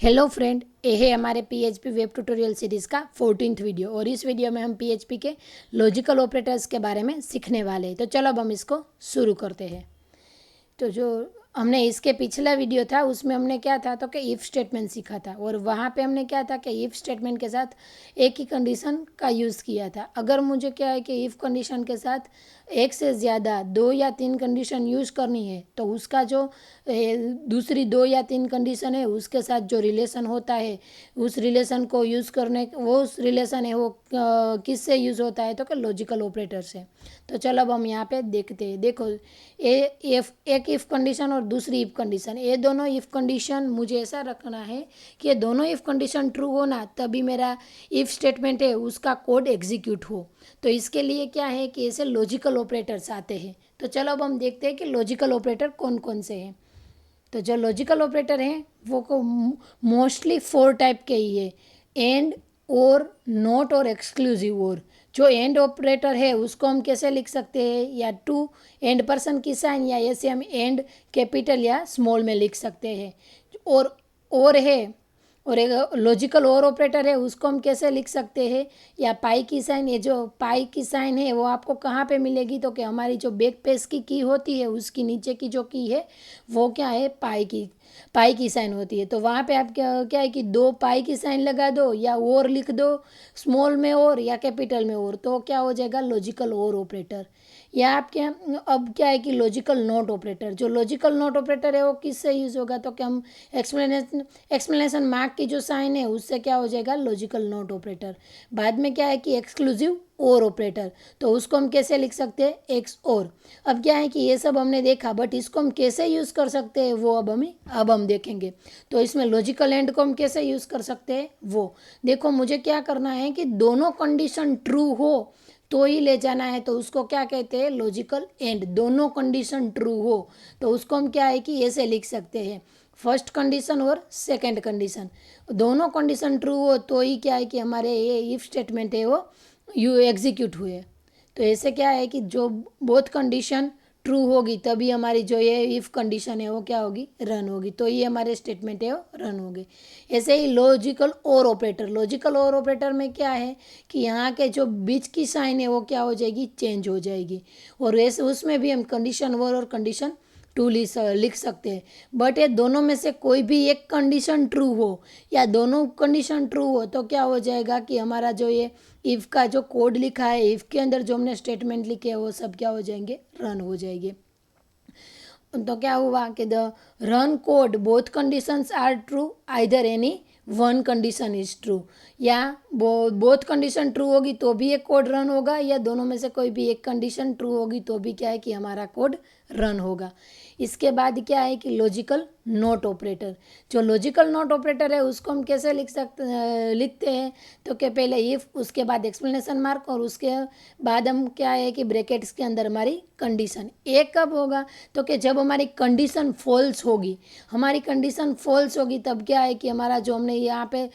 Hello friend, ये है हमारे पीएचपी वेब ट्यूटोरियल सीरीज़ का 14th वीडियो और इस वीडियो में हम पीएचपी के लॉजिकल ऑपरेटर्स के बारे में सीखने वाले हैं। तो चलो अब हम इसको शुरू करते हैं। तो जो हमने इसके पिछला वीडियो था उसमें हमने क्या था तो कि इफ़ स्टेटमेंट सीखा था और वहाँ पे हमने क्या था कि इफ़ स्टेटमेंट के साथ एक ही कंडीशन का यूज़ किया था। अगर मुझे क्या है कि इफ़ कंडीशन के साथ एक से ज़्यादा 2 या 3 कंडीशन यूज़ करनी है तो उसका जो दूसरी 2 या 3 कंडीशन है उसके साथ जो रिलेशन होता है उस रिलेशन को यूज़ करने वो उस रिलेशन है वो किससे यूज़ होता है तो कि लॉजिकल ऑपरेटर से। तो चलो अब हम यहाँ पे देखते हैं। देखो एक इफ़ कंडीशन और दूसरी इफ़ कंडीशन, ये दोनों इफ़ कंडीशन मुझे ऐसा रखना है कि ये दोनों इफ़ कंडीशन ट्रू हो ना तभी मेरा इफ़ स्टेटमेंट है उसका कोड एग्जीक्यूट हो। तो इसके लिए क्या है कि ऐसे लॉजिकल ऑपरेटर्स आते हैं। तो चलो अब हम देखते हैं कि लॉजिकल ऑपरेटर कौन कौन से हैं। तो जो लॉजिकल ऑपरेटर हैं वो को मोस्टली 4 टाइप के ही है: एंड, और, नॉट और एक्सक्लूसिव और। जो एंड ऑपरेटर है उसको हम कैसे लिख सकते हैं, या टू एंड पर्सन की साइन, या ऐसे हम एंड कैपिटल या स्मॉल में लिख सकते हैं। और है, और एक लॉजिकल और ऑपरेटर है उसको हम कैसे लिख सकते हैं, या पाई की साइन। ये जो पाई की साइन है वो आपको कहाँ पे मिलेगी तो कि हमारी जो बैक पेज की होती है उसकी नीचे की जो की है वो क्या है, पाई की साइन होती है। तो वहाँ पे आप क्या है कि 2 पाई की साइन लगा दो या और लिख दो, स्मॉल में और या कैपिटल में और, तो क्या हो जाएगा, लॉजिकल और ऑपरेटर। या आप क्या, अब क्या है कि लॉजिकल नॉट ऑपरेटर। जो लॉजिकल नॉट ऑपरेटर है वो किससे यूज़ होगा तो कि हम एक्सप्लेनेशन मार्क की जो साइन है उससे क्या हो जाएगा, लॉजिकल नॉट ऑपरेटर। बाद में क्या है कि एक्सक्लूसिव और ऑपरेटर, तो उसको हम कैसे लिख सकते हैं, एक्स और। अब क्या है कि ये सब हमने देखा, बट इसको हम कैसे यूज़ कर सकते हैं वो अब हम देखेंगे। तो इसमें लॉजिकल एंड को हम कैसे यूज़ कर सकते हैं वो देखो। मुझे क्या करना है कि दोनों कंडीशन ट्रू हो तो ही ले जाना है, तो उसको क्या कहते हैं, लॉजिकल एंड। दोनों कंडीशन ट्रू हो तो उसको हम क्या है कि ऐसे लिख सकते हैं, फर्स्ट कंडीशन और सेकंड कंडीशन दोनों कंडीशन ट्रू हो तो ही क्या है कि हमारे ये इफ स्टेटमेंट है वो यू एग्जीक्यूट हुए। तो ऐसे क्या है कि जो बोथ कंडीशन ट्रू होगी तभी हमारी जो ये इफ़ कंडीशन है वो क्या होगी, रन होगी, तो ये हमारे स्टेटमेंट है वो रन होंगे। ऐसे ही लॉजिकल और ऑपरेटर में क्या है कि यहाँ के जो बीच की साइन है वो क्या हो जाएगी, चेंज हो जाएगी। और वैसे उसमें भी हम कंडीशन और कंडीशन टू लिख सकते हैं। बट ये दोनों में से कोई भी एक कंडीशन ट्रू हो या दोनों कंडीशन ट्रू हो तो क्या हो जाएगा कि हमारा जो ये इफ़ का जो कोड लिखा है, इफ़ के अंदर जो हमने स्टेटमेंट लिखे हैं वो सब क्या हो जाएंगे, रन हो जाएंगे। तो क्या हुआ कि the run code both conditions are true, either any one condition is true. या बोथ कंडीशन ट्रू होगी तो भी एक कोड रन होगा, या दोनों में से कोई भी एक कंडीशन ट्रू होगी तो भी क्या है कि हमारा कोड रन होगा। इसके बाद क्या है कि लॉजिकल नॉट ऑपरेटर। जो लॉजिकल नॉट ऑपरेटर है उसको हम कैसे लिखते हैं तो कि पहले इफ़, उसके बाद एक्सप्लेनेशन मार्क, और उसके बाद हम क्या है कि ब्रैकेट्स के अंदर हमारी कंडीशन। एक कब होगा तो कि जब हमारी कंडीशन फॉल्स होगी। हमारी कंडीशन फॉल्स होगी तब क्या है कि हमारा जो हमने यहाँ पे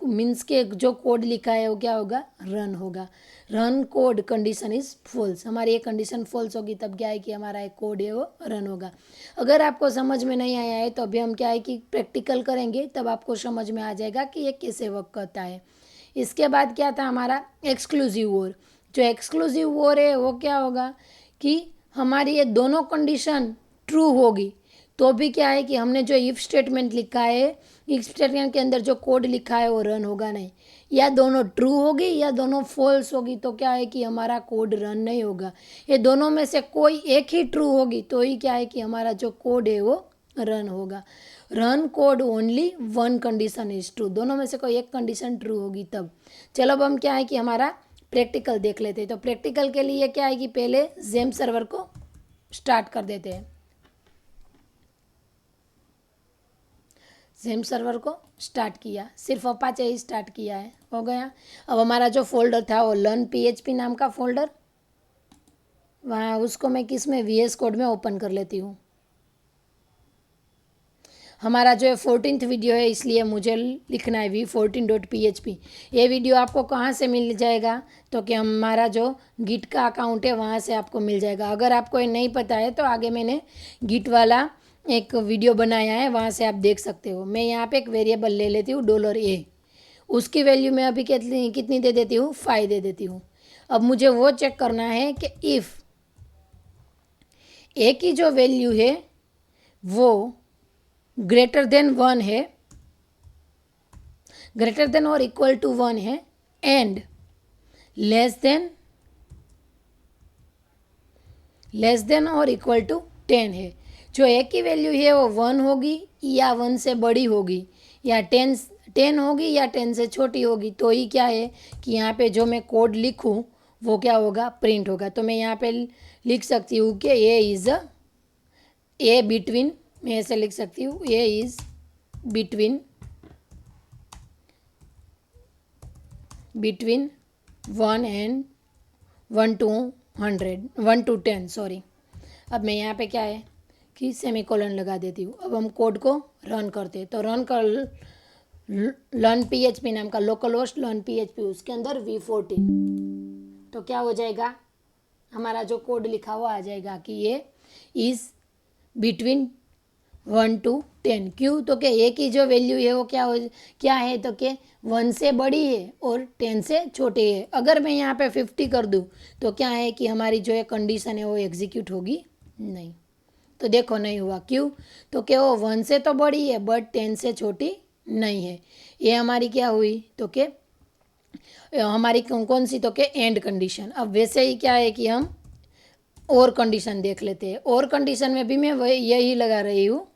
मीन्स के जो कोड लिखा है वो क्या होगा, रन होगा। Run code condition is false, हमारी ये कंडीशन फॉल्स होगी तब क्या है कि हमारा एक कोड है वो रन होगा। अगर आपको समझ में नहीं आया है तो अभी हम क्या है कि प्रैक्टिकल करेंगे तब आपको समझ में आ जाएगा कि ये कैसे वर्क करता है। इसके बाद क्या था हमारा एक्सक्लूसिव और। जो एक्सक्लूसिव और है वो क्या होगा कि हमारी ये दोनों कंडीशन ट्रू होगी तो भी क्या है कि हमने जो इफ स्टेटमेंट लिखा है, इफ स्टेटमेंट के अंदर जो कोड लिखा है वो रन होगा नहीं। या दोनों ट्रू होगी या दोनों फॉल्स होगी तो क्या है कि हमारा कोड रन नहीं होगा। ये दोनों में से कोई एक ही ट्रू होगी तो ही क्या है कि हमारा जो कोड है वो रन होगा। Run code only one condition is true, दोनों में से कोई एक कंडीशन ट्रू होगी तब। चलो अब हम क्या है कि हमारा प्रैक्टिकल देख लेते हैं। तो प्रैक्टिकल के लिए क्या है कि पहले जेम सर्वर को स्टार्ट कर देते हैं। जेम सर्वर को स्टार्ट किया, सिर्फ अपाचे ही स्टार्ट किया है, हो गया। अब हमारा जो फोल्डर था वो लर्न पीएचपी नाम का फोल्डर, वहाँ उसको मैं किस में, वीएस कोड में ओपन कर लेती हूँ। हमारा जो है 14th वीडियो है इसलिए मुझे लिखना है v14.php। ये वीडियो आपको कहाँ से मिल जाएगा तो कि हमारा जो गिट का अकाउंट है वहाँ से आपको मिल जाएगा। अगर आपको ये नहीं पता है तो आगे मैंने गिट वाला एक वीडियो बनाया है, वहाँ से आप देख सकते हो। मैं यहाँ पे एक वेरिएबल ले लेती हूँ $A, उसकी वैल्यू मैं अभी कितनी कितनी दे देती हूँ, 5 दे देती हूँ। अब मुझे वो चेक करना है कि इफ़ ए की जो वैल्यू है वो ग्रेटर देन 1 है, ग्रेटर देन और इक्वल टू 1 है, एंड लेस देन और इक्वल टू 10 है। जो ए की वैल्यू है वो 1 होगी या 1 से बड़ी होगी, या 10 होगी या 10 से छोटी होगी, तो ही क्या है कि यहाँ पे जो मैं कोड लिखूँ वो क्या होगा, प्रिंट होगा। तो मैं यहाँ पे लिख सकती हूँ कि ए बिटवीन, मैं ऐसे लिख सकती हूँ, a is between 1 to 10, sorry. अब मैं यहाँ पे क्या है कि सेमीकोलन लगा देती हूँ। अब हम कोड को रन करते हैं। तो रन कर लर्न PHP नाम का लोकल होस्ट लर्न PHP, उसके अंदर V14, तो क्या हो जाएगा, हमारा जो कोड लिखा हुआ आ जाएगा कि ये इज़ बिटवीन 1 to 10। क्यों, तो कि ए की जो वैल्यू है वो क्या है, तो कि 1 से बड़ी है और 10 से छोटी है। अगर मैं यहाँ पे 50 कर दूँ तो क्या है कि हमारी जो ये कंडीशन है वो एग्जीक्यूट होगी नहीं। तो देखो नहीं हुआ, क्यों, तो कि वो 1 से तो बड़ी है बट 10 से छोटी नहीं है। ये हमारी क्या हुई, तो कि हमारी कौन सी, तो कि एंड कंडीशन। अब वैसे ही क्या है कि हम और कंडीशन देख लेते हैं। और कंडीशन में भी मैं वही यही लगा रही हूँ,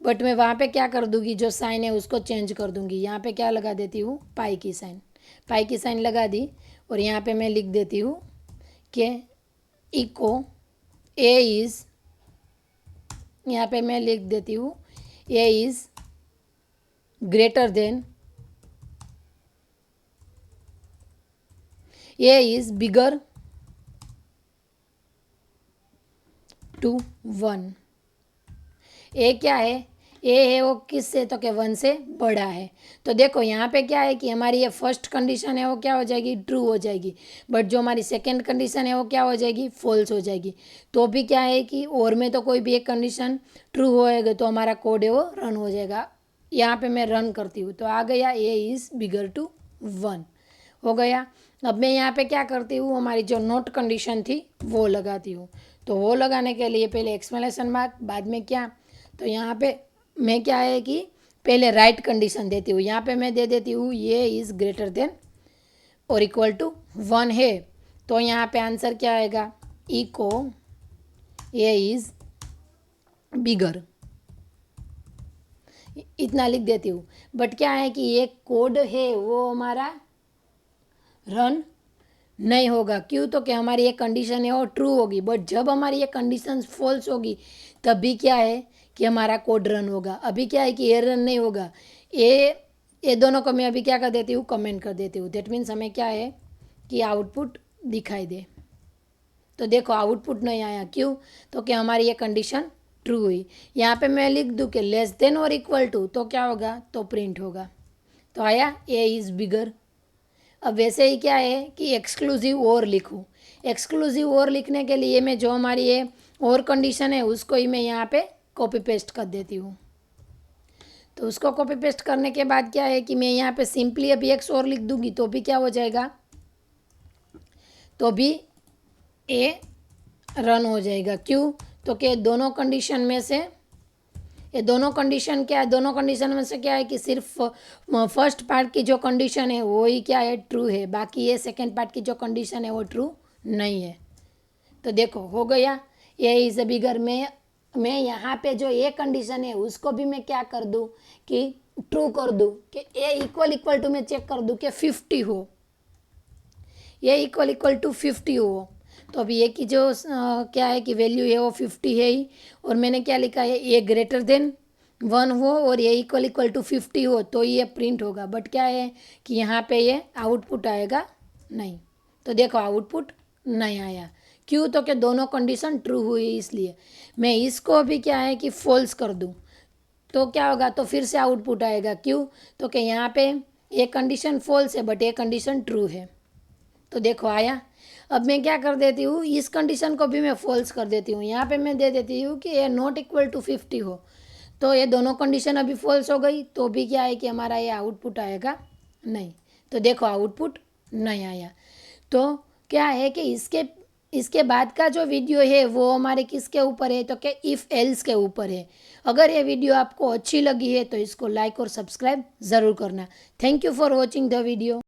बट मैं वहाँ पे क्या कर दूँगी, जो साइन है उसको चेंज कर दूँगी। यहाँ पे क्या लगा देती हूँ, पाई की साइन लगा दी, और यहाँ पे मैं लिख देती हूँ कि इको ए इज़, यहाँ पे मैं लिख देती हूँ a is greater than, a is bigger to 1। A क्या है, ए है वो किससे, तो कि 1 से बड़ा है। तो देखो यहाँ पे क्या है कि हमारी ये फर्स्ट कंडीशन है वो क्या हो जाएगी, ट्रू हो जाएगी, बट जो हमारी सेकंड कंडीशन है वो क्या हो जाएगी, फॉल्स हो जाएगी। तो भी क्या है कि और में तो कोई भी एक कंडीशन ट्रू होएगा तो हमारा कोड है वो रन हो जाएगा। यहाँ पे मैं रन करती हूँ तो आ गया ए इज़ बिगर टू 1 हो गया। अब मैं यहाँ पे क्या करती हूँ, हमारी जो नोट कंडीशन थी वो लगाती हूँ। तो वो लगाने के लिए पहले एक्सक्लेमेशन मार्क, बाद में क्या, तो यहाँ पे मैं क्या है कि पहले राइट कंडीशन देती हूँ। यहाँ पे मैं दे देती हूँ ये इज़ ग्रेटर देन और इक्वल टू 1 है। तो यहाँ पे आंसर क्या आएगा, इको ए इज़ बिगर, इतना लिख देती हूँ। बट क्या है कि ये कोड है वो हमारा रन नहीं होगा, क्यों, तो कि हमारी ये कंडीशन है वो ट्रू होगी, बट जब हमारी ये कंडीशन फॉल्स होगी तभी क्या है कि हमारा कोड रन होगा। अभी क्या है कि ये रन नहीं होगा। ये दोनों को मैं अभी क्या कर देती हूँ, कमेंट कर देती हूँ। दैट मीन्स हमें क्या है कि आउटपुट दिखाई दे। तो देखो आउटपुट नहीं आया, क्यों, तो कि हमारी ये कंडीशन ट्रू हुई। यहाँ पे मैं लिख दूँ कि लेस देन और इक्वल टू, तो क्या होगा, तो प्रिंट होगा। तो आया ए इज़ बिगर। अब वैसे ही क्या है कि एक्सक्लूसिव और लिखूँ। एक्सक्लूसिव और लिखने के लिए मैं जो हमारी ये और कंडीशन है उसको ही मैं यहाँ पे कॉपी पेस्ट कर देती हूँ। तो उसको कॉपी पेस्ट करने के बाद क्या है कि मैं यहाँ पे सिंपली अभी एक्स और लिख दूँगी तो भी क्या हो जाएगा, तो भी ए रन हो जाएगा। क्यों, तो कि दोनों कंडीशन में से, ये दोनों कंडीशन क्या है, दोनों कंडीशन में से क्या है कि सिर्फ फर्स्ट पार्ट की जो कंडीशन है वो ही क्या है, ट्रू है, बाकी ये सेकंड पार्ट की जो कंडीशन है वो ट्रू नहीं है। तो देखो हो गया, ये इज अ बिगर में मैं यहाँ पे जो ये कंडीशन है उसको भी मैं क्या कर दूँ कि ट्रू कर दूँ, कि ए इक्वल टू मैं चेक कर दूँ कि 50 हो, ये इक्वल टू 50 हो। तो अभी ए की जो क्या है कि वैल्यू है वो 50 है ही, और मैंने क्या लिखा है, ए ग्रेटर देन 1 हो और ये इक्वल टू 50 हो तो ये प्रिंट होगा। बट क्या है कि यहाँ पे ये आउटपुट आएगा नहीं। तो देखो आउटपुट नहीं आया, क्यों, तो कि दोनों कंडीशन ट्रू हुई, इसलिए मैं इसको अभी क्या है कि फॉल्स कर दूँ तो क्या होगा, तो फिर से आउटपुट आएगा। क्यों, तो कि यहाँ पे ये कंडीशन फॉल्स है बट ये कंडीशन ट्रू है। तो देखो आया। अब मैं क्या कर देती हूँ, इस कंडीशन को भी मैं फॉल्स कर देती हूँ। यहाँ पे मैं दे देती हूँ कि ये नॉट इक्वल टू 50 हो, तो ये दोनों कंडीशन अभी फॉल्स हो गई, तो भी क्या है कि हमारा ये आउटपुट आएगा नहीं। तो देखो आउटपुट नहीं आया। तो क्या है कि इसके बाद का जो वीडियो है वो हमारे किसके ऊपर है, तो क्या इफ़ एल्स के ऊपर है। अगर ये वीडियो आपको अच्छी लगी है तो इसको लाइक और सब्सक्राइब ज़रूर करना। Thank you for watching the video.